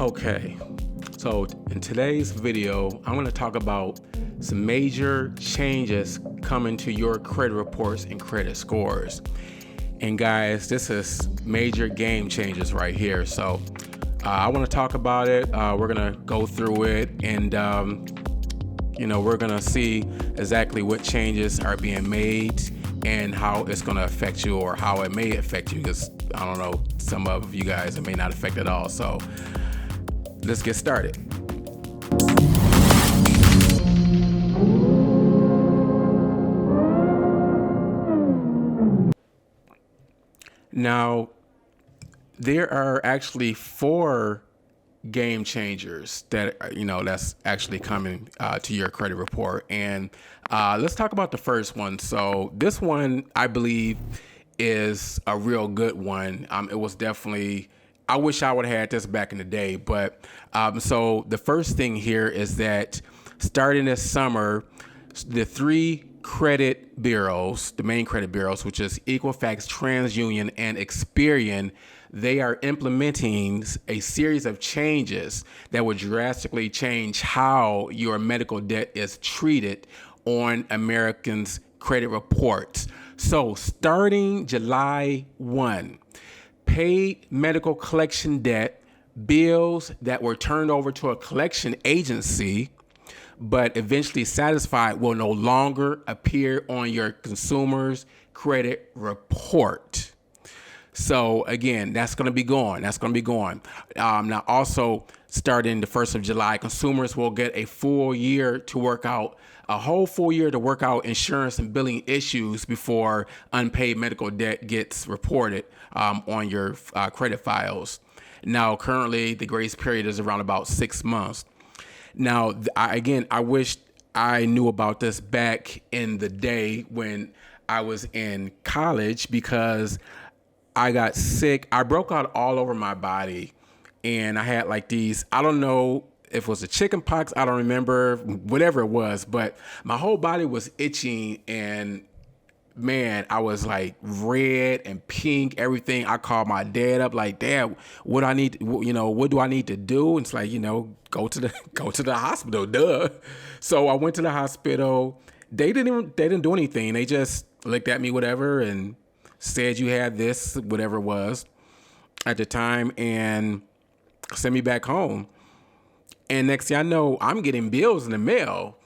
Okay, so in today's video, I'm going to talk about some major changes coming to your credit reports and credit scores. And guys, this is major game changes right here. So I want to talk about it. We're going to go through it and, we're going to see exactly what changes are being made and how it's going to affect you or how it may affect you, because I don't know, some of you guys it may not affect at all. So let's get started. Now, there are actually 4 game changers that that's actually coming to your credit report, and let's talk about the first one. So this one, I believe, is a real good one. It was definitely, I wish I would have had this back in the day, but so the first thing here is that starting this summer, the 3 credit bureaus, the main credit bureaus, which is Equifax, TransUnion, and Experian, they are implementing a series of changes that would drastically change how your medical debt is treated on Americans' credit reports. So starting July 1, paid medical collection debt, bills that were turned over to a collection agency but eventually satisfied, will no longer appear on your consumer's credit report. So again, that's going to be gone. Now also, starting the 1st of July, consumers will get a whole full year to work out insurance and billing issues before unpaid medical debt gets reported on your credit files. Now, currently, the grace period is around about 6 months. Now, I wish I knew about this back in the day when I was in college, because I got sick. I broke out all over my body, and I had like these, I don't know if it was a chicken pox, I don't remember, whatever it was, but my whole body was itching, and man, I was like red and pink, everything. I called my dad up, like, Dad, what do I need to do? And it's like, go to the hospital, duh. So I went to the hospital. They didn't do anything. They just looked at me, whatever, and said you had this, whatever it was at the time, and sent me back home. And next thing I know, I'm getting bills in the mail.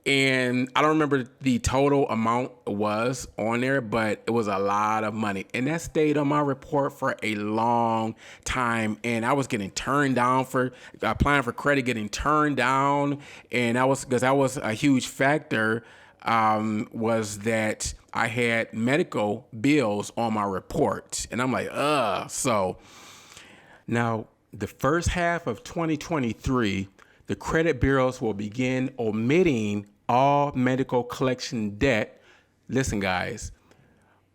And I don't remember the total amount it was on there, but it was a lot of money. And that stayed on my report for a long time. And I was getting turned down for applying for credit, getting turned down. And that was a huge factor, was that I had medical bills on my report. And I'm like, So now the first half of 2023, the credit bureaus will begin omitting all medical collection debt, listen guys,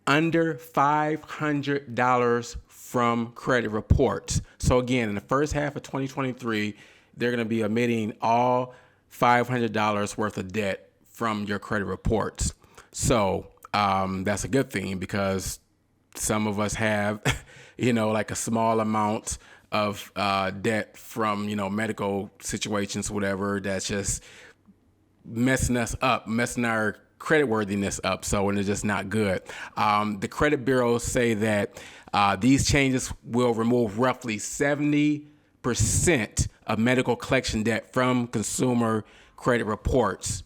under $500 from credit reports. So again, in the first half of 2023, they're going to be omitting all $500 worth of debt from your credit reports. So that's a good thing, because some of us have, like a small amount of debt from, medical situations, whatever, that's just messing us up, messing our creditworthiness up. So, and it's just not good. The credit bureaus say that these changes will remove roughly 70% of medical collection debt from consumer credit reports.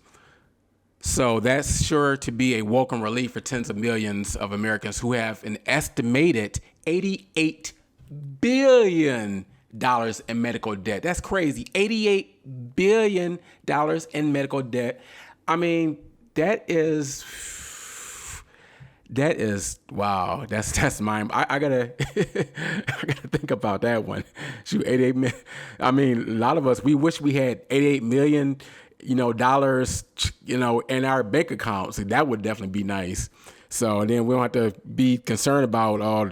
So that's sure to be a welcome relief for tens of millions of Americans who have an estimated $88 billion in medical debt. That's crazy. $88 billion in medical debt. I mean, that is wow. That's mine. I gotta I gotta think about that one. Shoot, 88 million. I mean, a lot of us, we wish we had 88 million, dollars, in our bank accounts. That would definitely be nice. So then we don't have to be concerned about all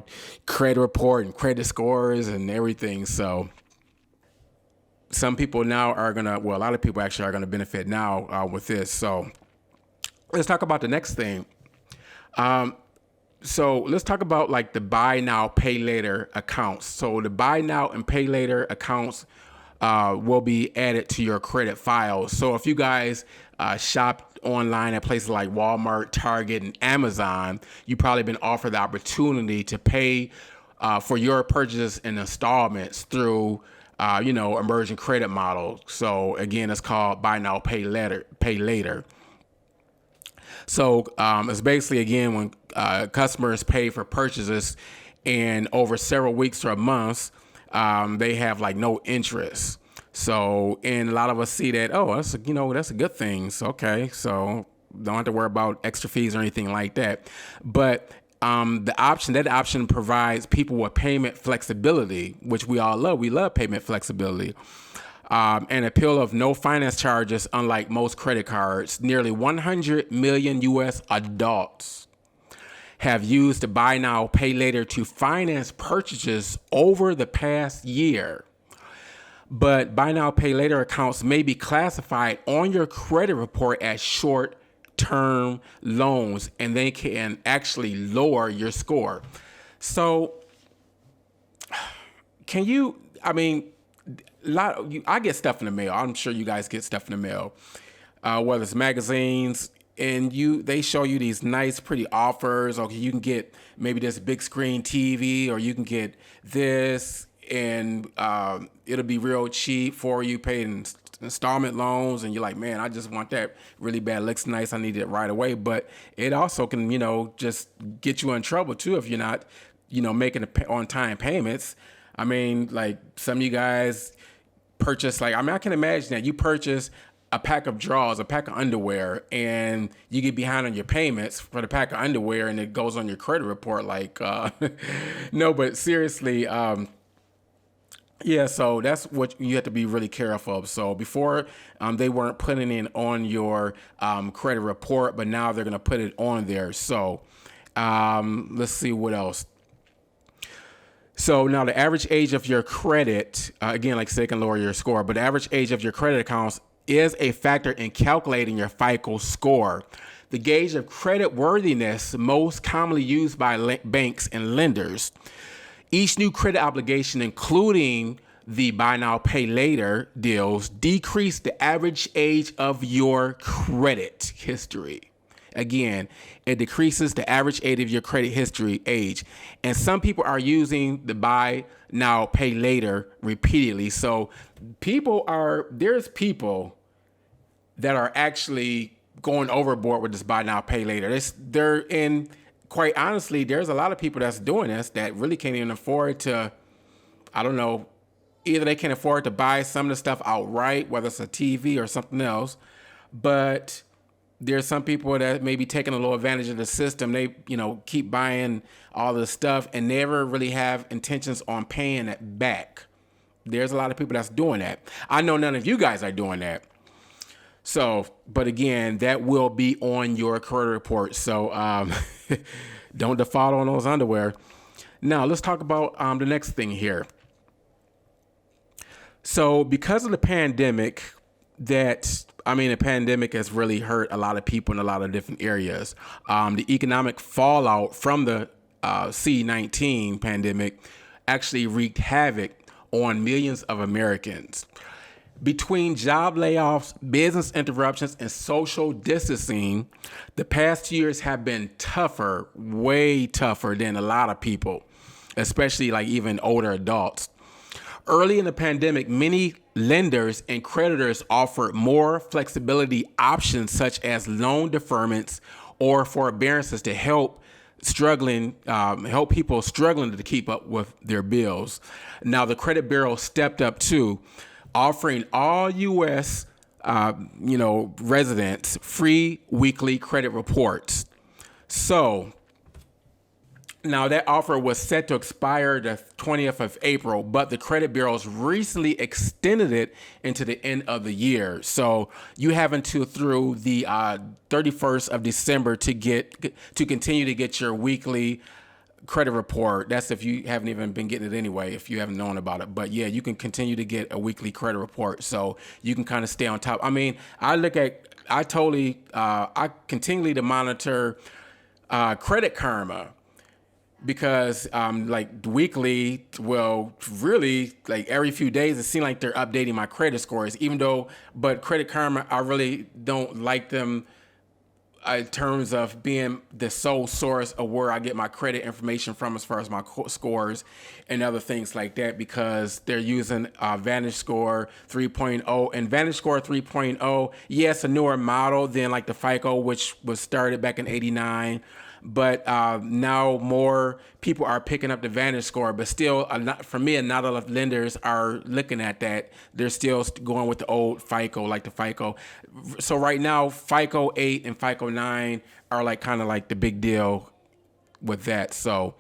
credit report and credit scores and everything. So some people now are a lot of people actually are gonna benefit now with this. So let's talk about the next thing. So let's talk about like the buy now, pay later accounts. So the buy now and pay later accounts will be added to your credit files. So if you guys shop online at places like Walmart, Target, and Amazon, you've probably been offered the opportunity to pay for your purchases in installments through emerging credit models. So again, it's called buy now, pay later. Pay later. So it's basically, again, when customers pay for purchases and over several weeks or months, they have like no interest. So, and a lot of us see that, oh, that's a good thing. So, okay, so don't have to worry about extra fees or anything like that. But that option provides people with payment flexibility, which we all love. We love payment flexibility. An appeal of no finance charges, unlike most credit cards. Nearly 100 million U.S. adults have used the buy now, pay later to finance purchases over the past year. But buy now, pay later accounts may be classified on your credit report as short-term loans, and they can actually lower your score. So, I get stuff in the mail. I'm sure you guys get stuff in the mail, whether it's magazines, and they show you these nice, pretty offers. Okay, you can get maybe this big screen TV, or you can get this, and it'll be real cheap for you, pay in installment loans, and you're like, man, I just want that really bad. It looks nice. I need it right away. But it also can, just get you in trouble too if you're not, making on-time payments. I mean, like some of you guys purchase, I can imagine that you purchase a pack of drawers, a pack of underwear, and you get behind on your payments for the pack of underwear, and it goes on your credit report. No, but seriously, yeah, so that's what you have to be really careful of. So before, they weren't putting it on your credit report, but now they're going to put it on there. So let's see what else. So now the average age of your credit, again, like I said, can lower your score, but the average age of your credit accounts is a factor in calculating your FICO score. The gauge of credit worthiness most commonly used by banks and lenders. Each new credit obligation, including the buy now, pay later deals, decrease the average age of your credit history. Again, it decreases the average age of your credit history age. And some people are using the buy now, pay later repeatedly. So there's people that are actually going overboard with this buy now, pay later. Quite honestly, there's a lot of people that's doing this that really can't even afford to, I don't know, either they can afford to buy some of the stuff outright, whether it's a TV or something else, but there's some people that may be taking a little advantage of the system. They, keep buying all this stuff and never really have intentions on paying it back. There's a lot of people that's doing that. I know none of you guys are doing that. So, but again, that will be on your credit report. So don't default on those underwear. Now, let's talk about the next thing here. So because of the pandemic, the pandemic has really hurt a lot of people in a lot of different areas. The economic fallout from the C-19 pandemic actually wreaked havoc on millions of Americans. Between job layoffs, business interruptions, and social distancing, the past 2 years have been tougher, way tougher than a lot of people, especially like even older adults. Early in the pandemic, many lenders and creditors offered more flexibility options such as loan deferments or forbearances to help people struggling to keep up with their bills. Now, the credit bureau stepped up too, offering all U.S. Residents free weekly credit reports. So now that offer was set to expire the 20th of April, but the credit bureaus recently extended it into the end of the year. So you have until through the 31st of December to continue to get your weekly credit report. That's if you haven't even been getting it anyway, if you haven't known about it. But yeah, you can continue to get a weekly credit report, so you can kind of stay on top. I continually to monitor Credit Karma. because like weekly, well, really like every few days, it seems like they're updating my credit scores. Even though, but Credit Karma, I really don't like them in terms of being the sole source of where I get my credit information from as far as my scores and other things like that, because they're using VantageScore 3.0, and VantageScore 3.0, yes, a newer model than like the Fico, which was started back in 89. But now more people are picking up the VantageScore, but still, for me, not a lot of lenders are looking at that. They're still going with the old Fico, like the Fico. So right now, Fico 8 and Fico 9 are like kind of like the big deal with that. So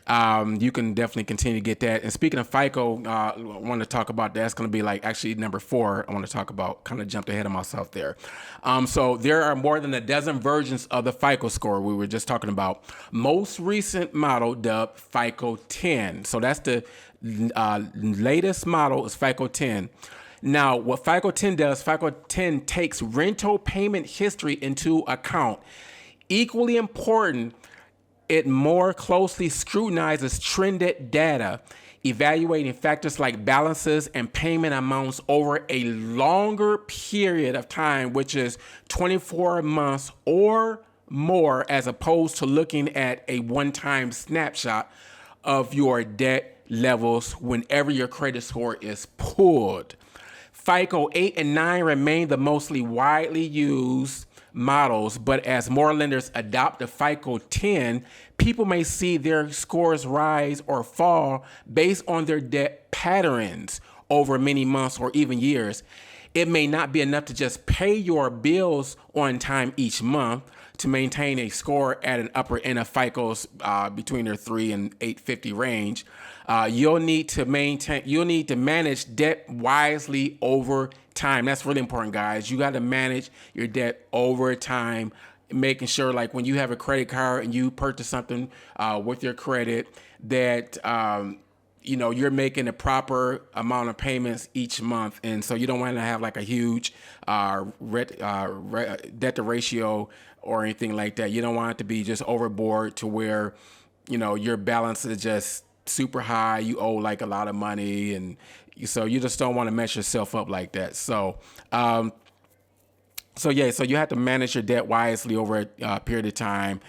you can definitely continue to get that. And speaking of FICO, I want to talk about that's going to be like actually number 4. I want to talk about, kind of jumped ahead of myself there. So there are more than a dozen versions of the FICO score we were just talking about. Most recent model dubbed FICO 10. So that's the latest model is FICO 10. Now, what FICO 10 does, FICO 10 takes rental payment history into account. Equally important, it more closely scrutinizes trended data, evaluating factors like balances and payment amounts over a longer period of time, which is 24 months or more, as opposed to looking at a one-time snapshot of your debt levels whenever your credit score is pulled. FICO 8 and 9 remain the mostly widely used models, but as more lenders adopt the FICO 10, people may see their scores rise or fall based on their debt patterns over many months or even years. It may not be enough to just pay your bills on time each month to maintain a score at an upper end of FICO's between their 3 and 850 range. You'll need to manage debt wisely over time. That's really important, guys. You got to manage your debt over time, making sure like when you have a credit card and you purchase something with your credit that you're making the proper amount of payments each month. And so you don't want to have like a huge debt to ratio or anything like that. You don't want it to be just overboard to where, your balance is just super high. You owe like a lot of money. And so you just don't want to mess yourself up like that. So you have to manage your debt wisely over a period of time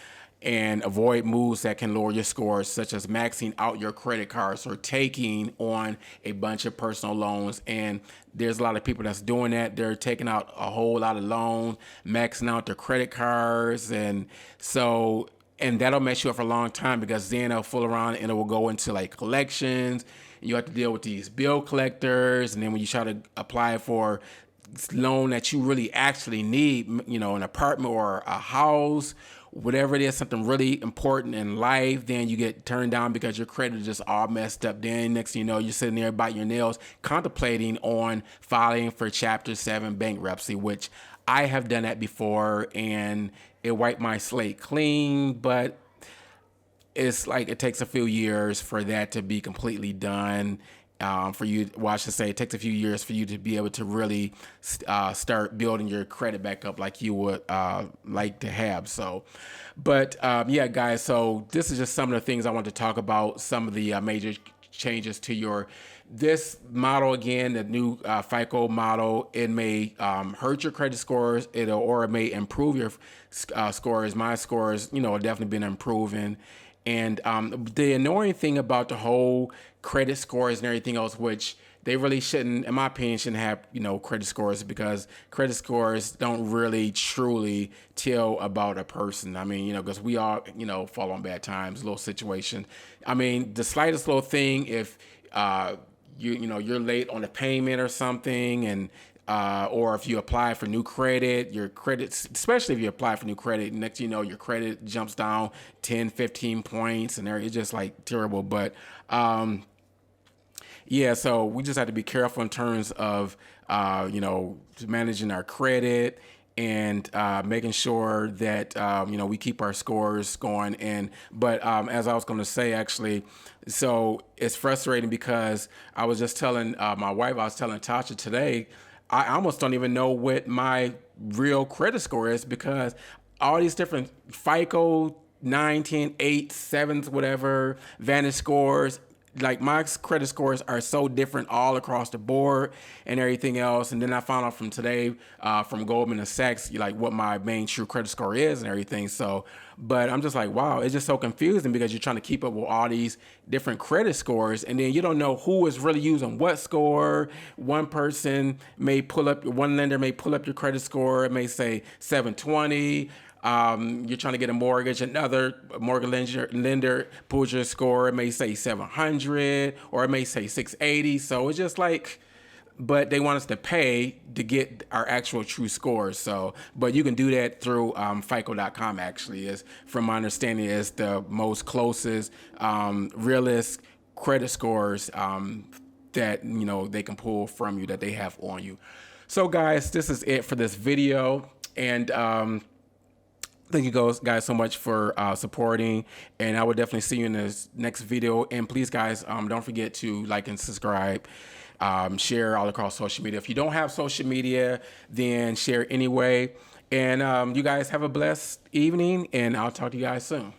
and avoid moves that can lower your scores, such as maxing out your credit cards or taking on a bunch of personal loans. And there's a lot of people that's doing that. They're taking out a whole lot of loans, maxing out their credit cards. And that'll mess you up for a long time, because then it'll fool around and it will go into like collections. You have to deal with these bill collectors. And then when you try to apply for loan that you really actually need, an apartment or a house, whatever it is, something really important in life, then you get turned down because your credit is just all messed up. Then next thing you know, you're sitting there biting your nails, contemplating on filing for Chapter 7 bankruptcy, which I have done that before, and it wiped my slate clean, but it's like it takes a few years for that to be completely done. I should say it takes a few years for you to be able to really start building your credit back up like you would like to have. So, but yeah, guys, so this is just some of the things I want to talk about, some of the major changes to this model. Again, the new FICO model, it may hurt your credit scores, or it may improve your scores. My scores, have definitely been improving. And the annoying thing about the whole credit scores and everything else, which they really shouldn't, in my opinion, shouldn't have, credit scores, because credit scores don't really truly tell about a person. I mean, because we all, fall on bad times, little situation. I mean, the slightest little thing, if you're late on a payment or something, and or if you apply for new credit, your credit, especially if you apply for new credit, next you know, your credit jumps down 10, 15 points, and it's just like terrible. But yeah, so we just have to be careful in terms of, managing our credit and making sure that, we keep our scores going. But as I was going to say, actually, so it's frustrating because I was just telling my wife, I was telling Tasha today, I almost don't even know what my real credit score is, because all these different FICO 9, 10, 8, 7s, whatever, Vantage scores. Like my credit scores are so different all across the board and everything else. And then I found out from today, from Goldman Sachs, like what my main true credit score is and everything. So, but I'm just like, wow, it's just so confusing because you're trying to keep up with all these different credit scores. And then you don't know who is really using what score. One person may pull up, one lender may pull up your credit score. It may say 720. You're trying to get a mortgage, another mortgage lender pulls your score. It may say 700 or it may say 680. So it's just like, but they want us to pay to get our actual true scores. So, but you can do that through FICO.com. Actually, is from my understanding is the most closest realist credit scores that they can pull from you, that they have on you. So, guys, this is it for this video, and thank you guys so much for supporting, and I will definitely see you in this next video. And please, guys, don't forget to like and subscribe, share all across social media. If you don't have social media, then share anyway. And you guys have a blessed evening, and I'll talk to you guys soon.